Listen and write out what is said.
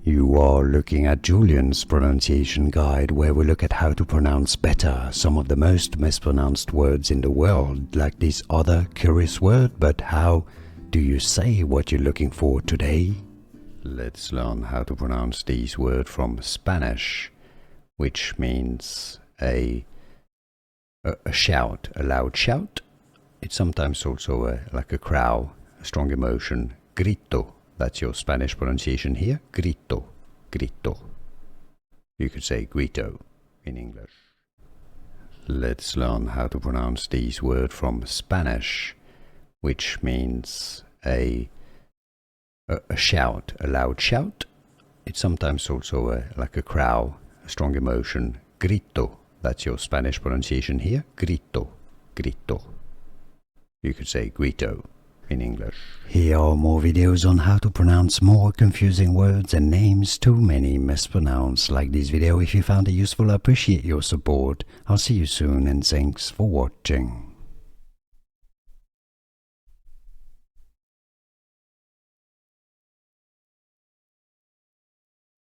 You are looking at Julian's pronunciation guide, where we look at how to pronounce better some of the most mispronounced words in the world, like this other curious word. But how do you say what you're looking for today? Let's learn how to pronounce this word from Spanish, which means a shout, a loud shout. It's sometimes also like a crow, a strong emotion. Grito. That's your Spanish pronunciation here. Grito. Grito. You could say grito in English. Let's learn how to pronounce this word from Spanish, which means a shout, a loud shout. It's sometimes also like a crow, a strong emotion. Grito. That's your Spanish pronunciation here. Grito. Grito. You could say grito in English. Here are more videos on how to pronounce more confusing words and names too many mispronounced. Like this video if you found it useful. I appreciate your support. I'll see you soon and thanks for watching.